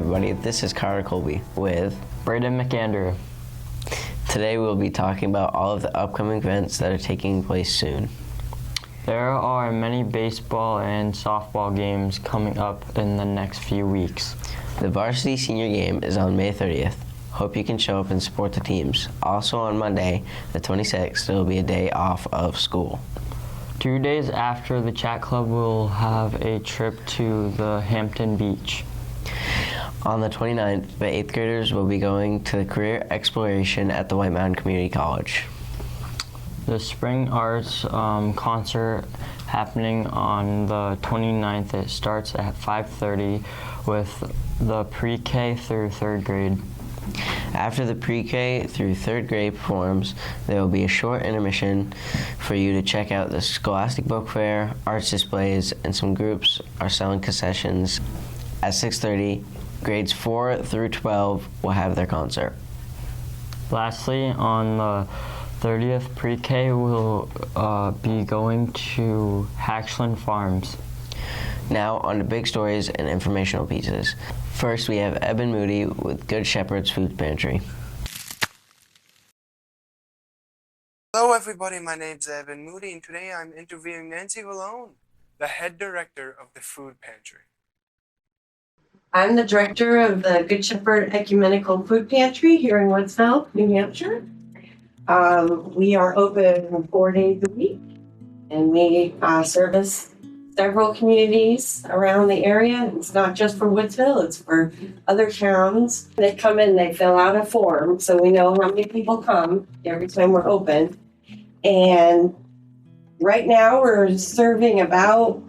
everybody, this is Carter Colby with Braden McAndrew. Today we'll be talking about all of the upcoming events that are taking place soon. There are many baseball and softball games coming up in the next few weeks. The varsity senior game is on May 30th. Hope you can show up and support the teams. Also on Monday, the 26th, there will be a day off of school. 2 days after, the Chat Club will have a trip to the Hampton Beach. On the 29th, the 8th graders will be going to the career exploration at the White Mountain Community College. The Spring Arts concert happening on the 29th. It starts at 5:30 with the pre-K through 3rd grade. After the pre-K through 3rd grade performs, there will be a short intermission for you to check out the Scholastic Book Fair, arts displays, and some groups are selling concessions. At 6:30, grades 4 through 12 will have their concert. Lastly, on the 30th, pre-K will be going to Hatchland Farms. Now on to big stories and informational pieces. First, we have Eben Moody with Good Shepard's Food Pantry. Hello everybody, my name's Evan Moody and today I'm interviewing Nancy Valone, the head director of the Food Pantry. I'm the director of the Good Shepherd Ecumenical Food Pantry here in Woodsville, New Hampshire. We are open 4 days a week and we service several communities around the area. It's not just for Woodsville, it's for other towns. They come in, they fill out a form so we know how many people come every time we're open. And right now we're serving about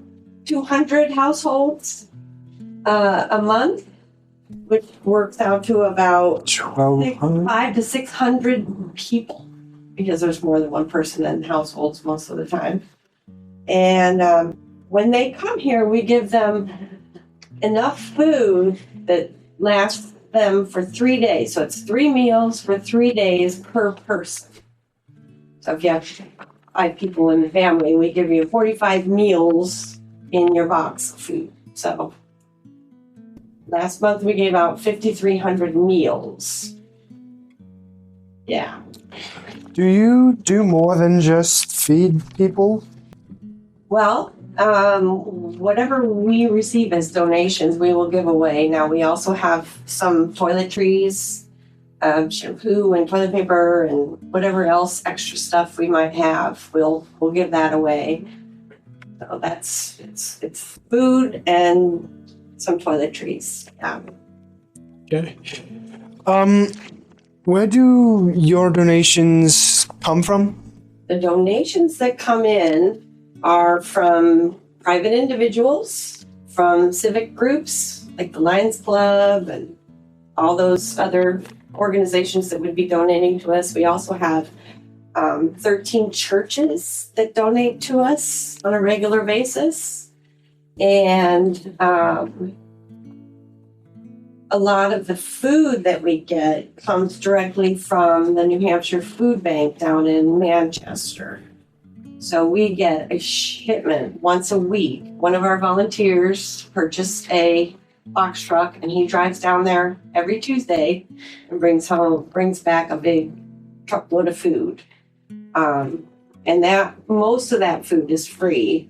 200 households a month, which works out to about 500 to 600 people because there's more than one person in households most of the time. And when they come here, we give them enough food that lasts them for 3 days. So it's 3 meals for 3 days per person. So if you have 5 people in the family, we give you 45 meals in your box of food. So last month we gave out 5,300 meals. Yeah. Do you do more than just feed people? Well, whatever we receive as donations, we will give away. Now, we also have some toiletries, shampoo and toilet paper and whatever else extra stuff we might have. We'll give that away. So it's food and some toiletries. Okay. Where do your donations come from? The donations that come in are from private individuals, from civic groups like the Lions Club and all those other organizations that would be donating to us. We also have 13 churches that donate to us on a regular basis. And a lot of the food that we get comes directly from the New Hampshire Food Bank down in Manchester. So we get a shipment once a week. One of our volunteers purchased a box truck and he drives down there every Tuesday and brings back a big truckload of food. And that most of that food is free,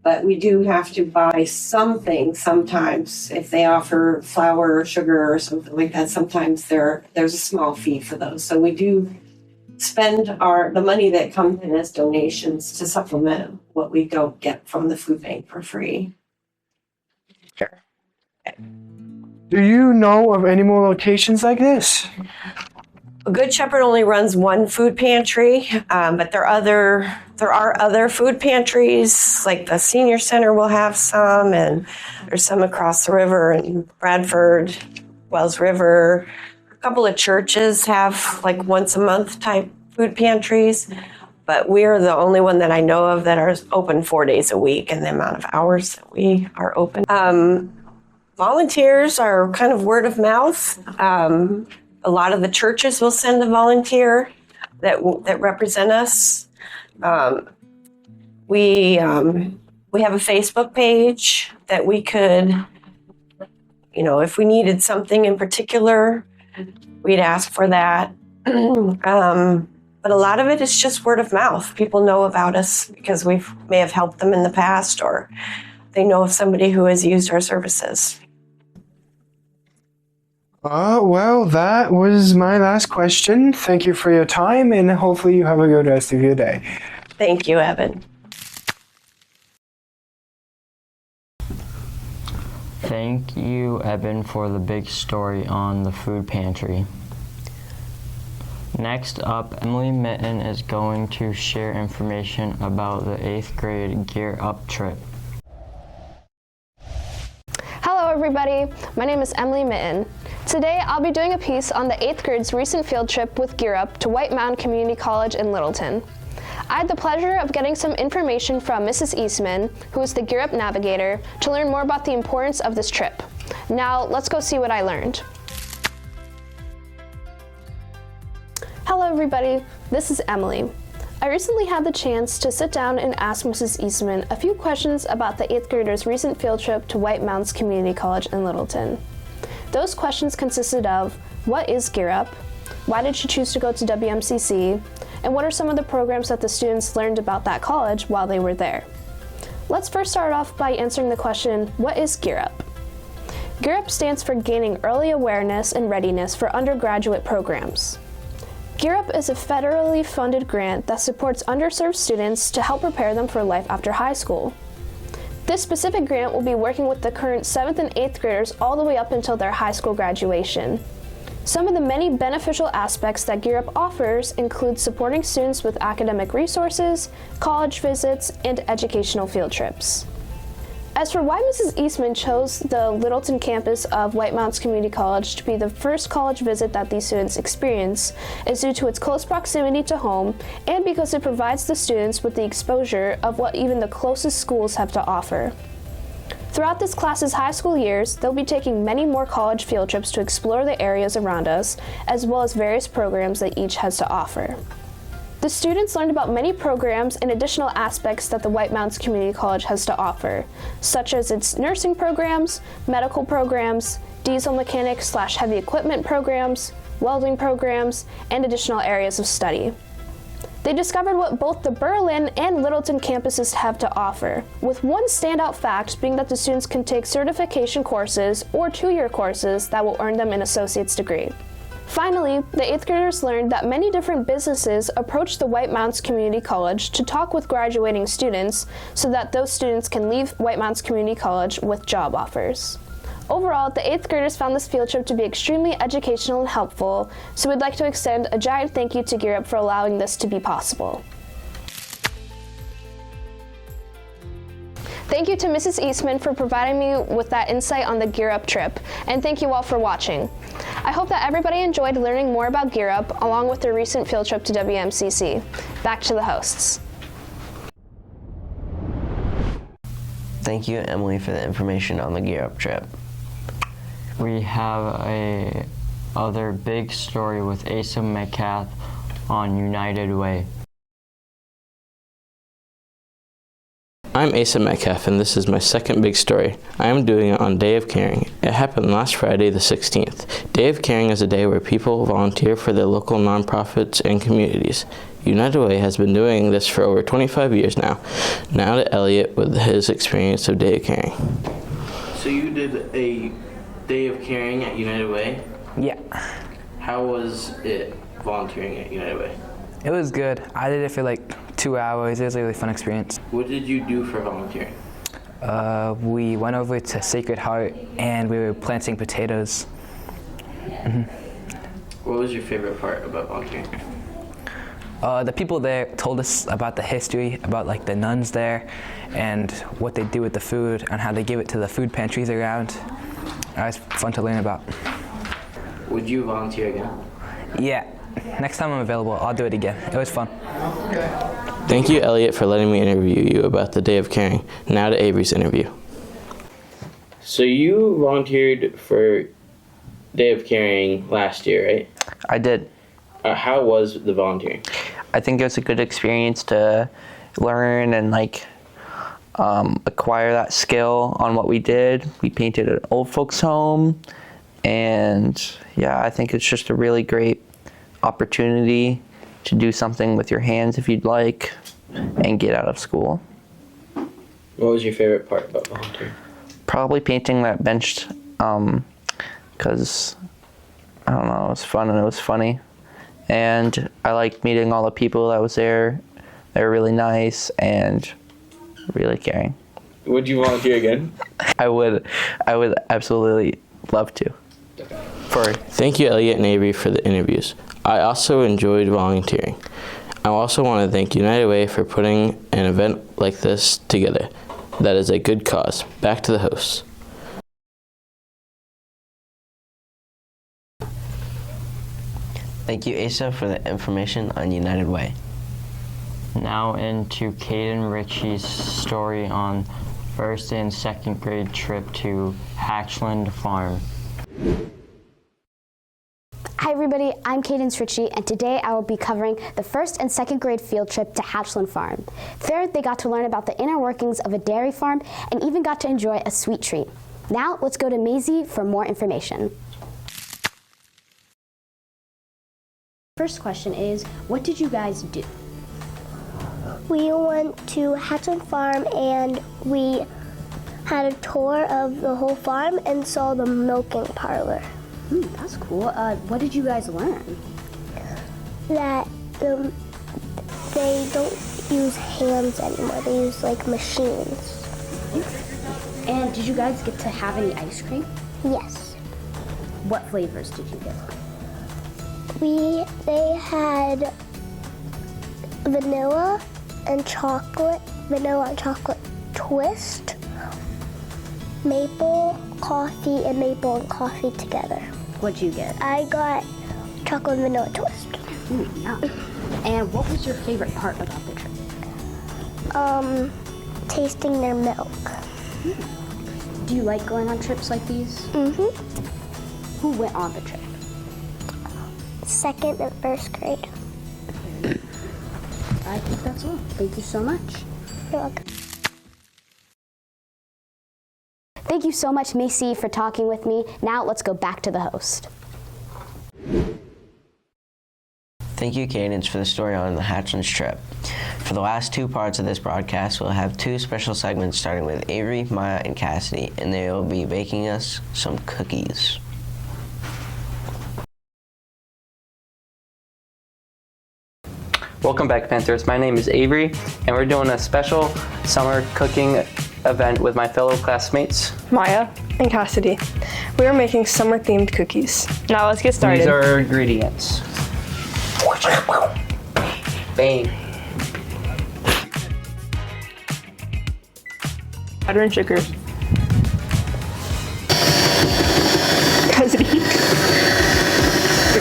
but we do have to buy something sometimes. If they offer flour or sugar or something like that, sometimes there's a small fee for those. So we do spend the money that comes in as donations to supplement what we don't get from the food bank for free. Sure. Do you know of any more locations like this? Good Shepherd only runs one food pantry, but there are other food pantries, like the senior center will have some, and there's some across the river in Bradford, Wells River. A couple of churches have like once a month type food pantries, but we're the only one that I know of that are open 4 days a week and the amount of hours that we are open. Volunteers are kind of word of mouth. A lot of the churches will send a volunteer that represent us. We have a Facebook page that we could if we needed something in particular, we'd ask for that. But a lot of it is just word of mouth. People know about us because we may have helped them in the past, or they know of somebody who has used our services. Well, that was my last question. Thank you for your time, and hopefully you have a good rest of your day. Thank you, Evan. Thank you, Evan, for the big story on the food pantry. Next up, Emily Mitten is going to share information about the 8th grade Gear Up trip. Hello everybody, my name is Emily Mitten. Today I'll be doing a piece on the 8th grade's recent field trip with Gear Up to White Mountain Community College in Littleton. I had the pleasure of getting some information from Mrs. Eastman, who is the Gear Up navigator, to learn more about the importance of this trip. Now let's go see what I learned. Hello everybody, this is Emily. I recently had the chance to sit down and ask Mrs. Eastman a few questions about the 8th graders' recent field trip to White Mountains Community College in Littleton. Those questions consisted of, what is Gear Up? Why did she choose to go to WMCC? And what are some of the programs that the students learned about that college while they were there? Let's first start off by answering the question, what is Gear Up? Gear Up stands for Gaining Early Awareness and Readiness for Undergraduate Programs. Gear Up is a federally funded grant that supports underserved students to help prepare them for life after high school. This specific grant will be working with the current 7th and 8th graders all the way up until their high school graduation. Some of the many beneficial aspects that Gear Up offers include supporting students with academic resources, college visits, and educational field trips. As for why Mrs. Eastman chose the Littleton campus of White Mountains Community College to be the first college visit that these students experience is due to its close proximity to home and because it provides the students with the exposure of what even the closest schools have to offer. Throughout this class's high school years, they'll be taking many more college field trips to explore the areas around us, as well as various programs that each has to offer. The students learned about many programs and additional aspects that the White Mountains Community College has to offer, such as its nursing programs, medical programs, diesel mechanic / heavy equipment programs, welding programs, and additional areas of study. They discovered what both the Berlin and Littleton campuses have to offer, with one standout fact being that the students can take certification courses or 2-year courses that will earn them an associate's degree. Finally, the 8th graders learned that many different businesses approach the White Mountains Community College to talk with graduating students so that those students can leave White Mountains Community College with job offers. Overall, the 8th graders found this field trip to be extremely educational and helpful, so we'd like to extend a giant thank you to Gear Up for allowing this to be possible. Thank you to Mrs. Eastman for providing me with that insight on the Gear Up trip, and thank you all for watching. I hope that everybody enjoyed learning more about Gear Up along with their recent field trip to WMCC. Back to the hosts. Thank you, Emily, for the information on the Gear Up trip. We have a other big story with Asa Metcalf on United Way. I'm Asa Metcalf, and this is my second big story. I am doing it on Day of Caring. It happened last Friday, the 16th. Day of Caring is a day where people volunteer for their local nonprofits and communities. United Way has been doing this for over 25 years now. Now to Elliot with his experience of Day of Caring. So you did a Day of Caring at United Way? Yeah, How was it volunteering at United Way? it was good. I did it for like 2 hours. It was a really fun experience. What did you do for volunteering? We went over to Sacred Heart and we were planting potatoes. What was your favorite part about volunteering? The people there told us about the history, about like the nuns there and what they do with the food and how they give it to the food pantries around. It was fun to learn about. Would you volunteer again? Yeah, next time I'm available, I'll do it again. It was fun. Thank you, Elliot, for letting me interview you about the Day of Caring. Now to Avery's interview. So you volunteered for Day of Caring last year, right? I did. How was the volunteering? I think it was a good experience to learn and acquire that skill on what we did. We painted an old folks home, and yeah, I think it's just a really great opportunity to do something with your hands if you'd like and get out of school. What was your favorite part about volunteering? Probably painting that bench, because I don't know, it was fun and it was funny. And I liked meeting all the people that was there. They were really nice and really caring. Would you volunteer again? I would absolutely love to. Thank you, Elliot and Avery, for the interviews. I also enjoyed volunteering. I also want to thank United Way for putting an event like this together. That is a good cause. Back to the hosts. Thank you, Asa, for the information on United Way. Now into Caden Ritchie's story on first and second grade trip to Hatchland Farm. Hi everybody, I'm Cadence Ritchie, and today I will be covering the first and second grade field trip to Hatchland Farm. There, they got to learn about the inner workings of a dairy farm and even got to enjoy a sweet treat. Now, let's go to Maisie for more information. First question is, what did you guys do? We went to Hatchland Farm and we had a tour of the whole farm and saw the milking parlor. That's cool. What did you guys learn? That they don't use hands anymore. They use like machines. And did you guys get to have any ice cream? Yes. What flavors did you get? They had vanilla and chocolate twist, maple coffee, and maple and coffee together. What'd you get? I got chocolate and vanilla twist. Yum. And what was your favorite part about the trip? Tasting their milk. Do you like going on trips like these? Mm-hmm. Who went on the trip? Second and first grade. I think that's all. Thank you so much. You're welcome. Thank you so much, Macy, for talking with me. Now let's go back to the host. Thank you, Cadence, for the story on the Hatchlands trip. For the last two parts of this broadcast, we'll have two special segments starting with Avery, Maya, and Cassidy, and they will be baking us some cookies. Welcome back, Panthers. My name is Avery, and we're doing a special summer cooking event with my fellow classmates, Maya and Cassidy. We are making summer-themed cookies. Now let's get started. These are our ingredients. Bang. Butter and sugar. Cassidy.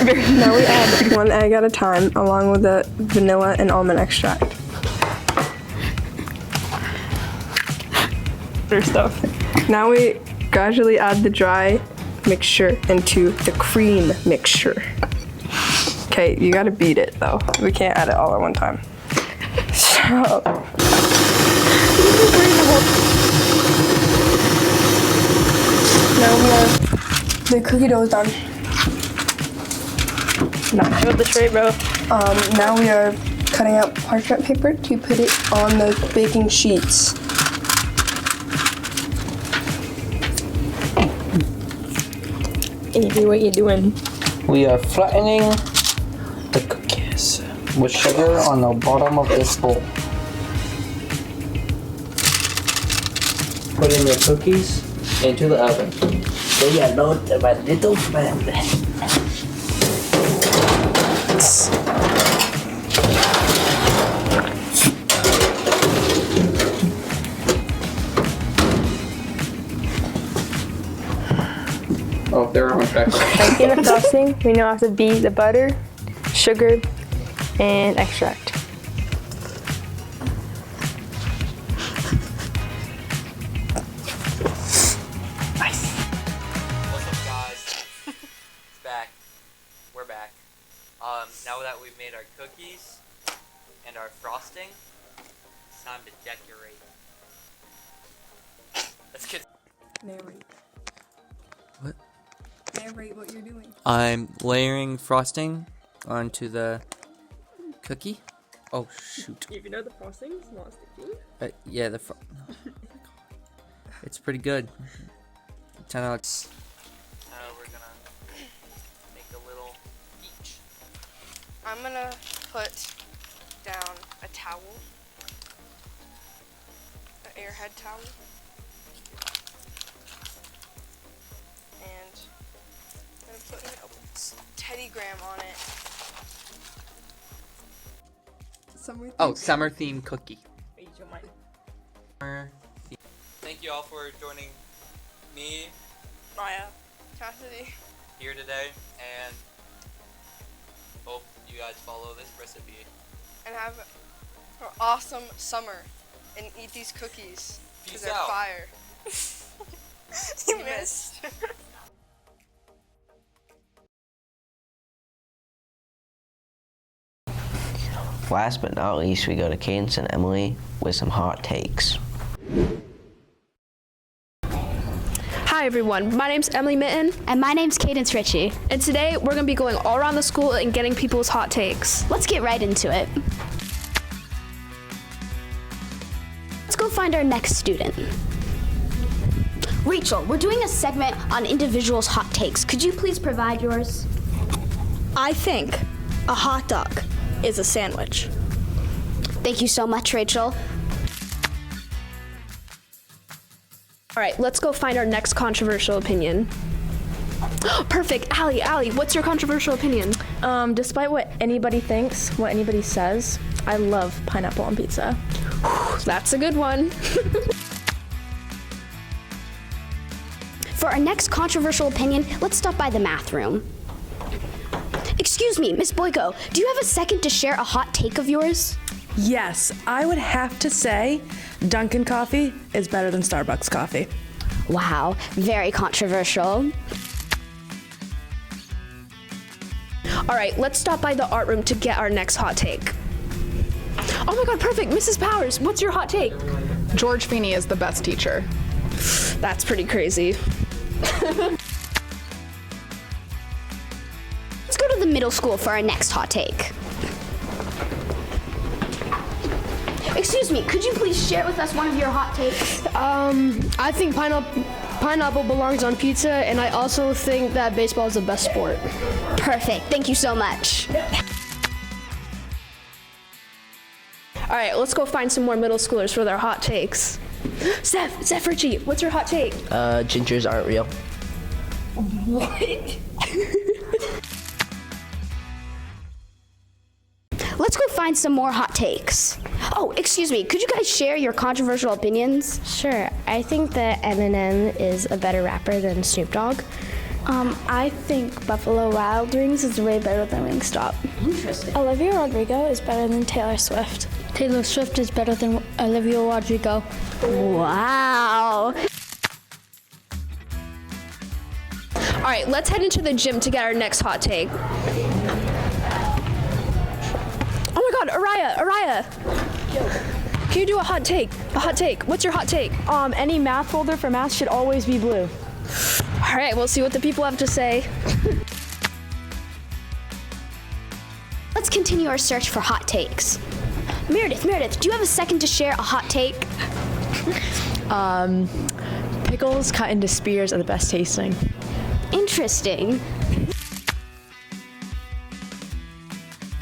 Now we add 1 egg at a time, along with the vanilla and almond extract. Stuff. Now we gradually add the dry mixture into the cream mixture. Okay, you gotta beat it though. We can't add it all at one time. So. Now we have the cookie dough is done. Not sure the tray, bro. Now we are cutting out parchment paper to put it on the baking sheets. Avery, what you doing? We are flattening the cookies with sugar on the bottom of this bowl. Put in your cookies into the oven. Say hello to my little friend. Oh, they're on track. In the frosting, we now have to beat the butter, sugar, and extract. Nice. What's up, guys? It's back. We're back. Now that we've made our cookies and our frosting, it's time to decorate. Let's get. Narrate. What? Narrate what you're doing. I'm layering frosting onto the cookie. Oh shoot. If you know the frosting's not sticky. Yeah, oh my God. It's pretty good. 10 out of We're gonna make a little beach. I'm gonna put down a towel. An airhead towel. And I'm gonna put a Teddy Graham on it. summer theme cookie. Thank you all for joining me, Maya, Cassidy, here today, and hope you guys follow this recipe. and have an awesome summer and eat these cookies because Peace they're out. fire. You missed. Last but not least, we go to Cadence and Emily with some hot takes. Hi everyone, my name's Emily Mitten. And my name's Cadence Ritchie. And today we're gonna be going all around the school and getting people's hot takes. Let's get right into it. Let's go find our next student. Rachel, we're doing a segment on individuals' hot takes. Could you please provide yours? I think a hot dog is a sandwich. Thank you so much, Rachel. All right, let's go find our next controversial opinion. Perfect, Allie, what's your controversial opinion? Despite what anybody thinks, what anybody says, I love pineapple on pizza. That's a good one. For our next controversial opinion, let's stop by the math room. Excuse me, Miss Boyko, do you have a second to share a hot take of yours? Yes, I would have to say Dunkin' coffee is better than Starbucks coffee. Wow, very controversial. All right, let's stop by the art room to get our next hot take. Oh my God, perfect, Mrs. Powers, what's your hot take? George Feeney is the best teacher. That's pretty crazy. Let's go to the middle school for our next hot take. Excuse me, could you please share with us one of your hot takes? I think pineapple belongs on pizza, and I also think that baseball is the best sport. Perfect, thank you so much. All right, let's go find some more middle schoolers for their hot takes. Zeph Ritchie, what's your hot take? Gingers aren't real. What? Let's go find some more hot takes. Oh, excuse me, could you guys share your controversial opinions? Sure, I think that Eminem is a better rapper than Snoop Dogg. I think Buffalo Wild Wings is way better than Wingstop. Interesting. Olivia Rodrigo is better than Taylor Swift. Taylor Swift is better than Olivia Rodrigo. Wow. All right, let's head into the gym to get our next hot take. Oh my God, Araya! Can you do a hot take? A hot take. What's your hot take? Any math folder for math should always be blue. All right, we'll see what the people have to say. Let's continue our search for hot takes. Meredith, do you have a second to share a hot take? Pickles cut into spears are the best tasting. Interesting.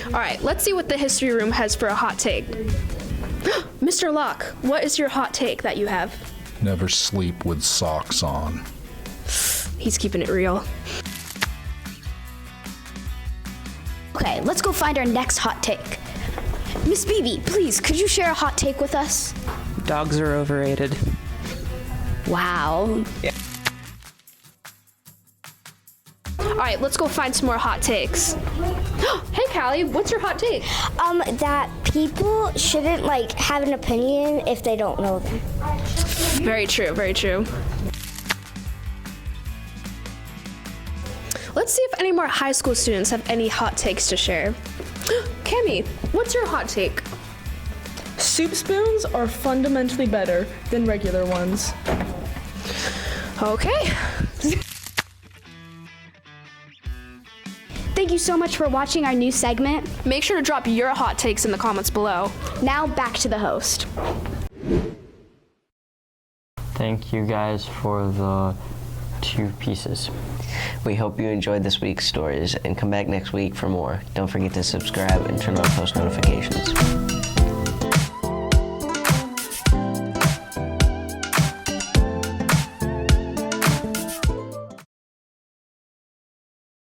All right, let's see what the history room has for a hot take. Mr. Locke, what is your hot take that you have? Never sleep with socks on. He's keeping it real. Okay, let's go find our next hot take. Miss Beebe, please, could you share a hot take with us? Dogs are overrated. Wow. Yeah. All right, let's go find some more hot takes. Hey, Callie, what's your hot take? That people shouldn't have an opinion if they don't know them. Very true, very true. Let's see if any more high school students have any hot takes to share. Cami, what's your hot take? Soup spoons are fundamentally better than regular ones. Okay. Thank you so much for watching our new segment. Make sure to drop your hot takes in the comments below. Now back to the host. Thank you guys for the 2 pieces. We hope you enjoyed this week's stories and come back next week for more. Don't forget to subscribe and turn on post notifications.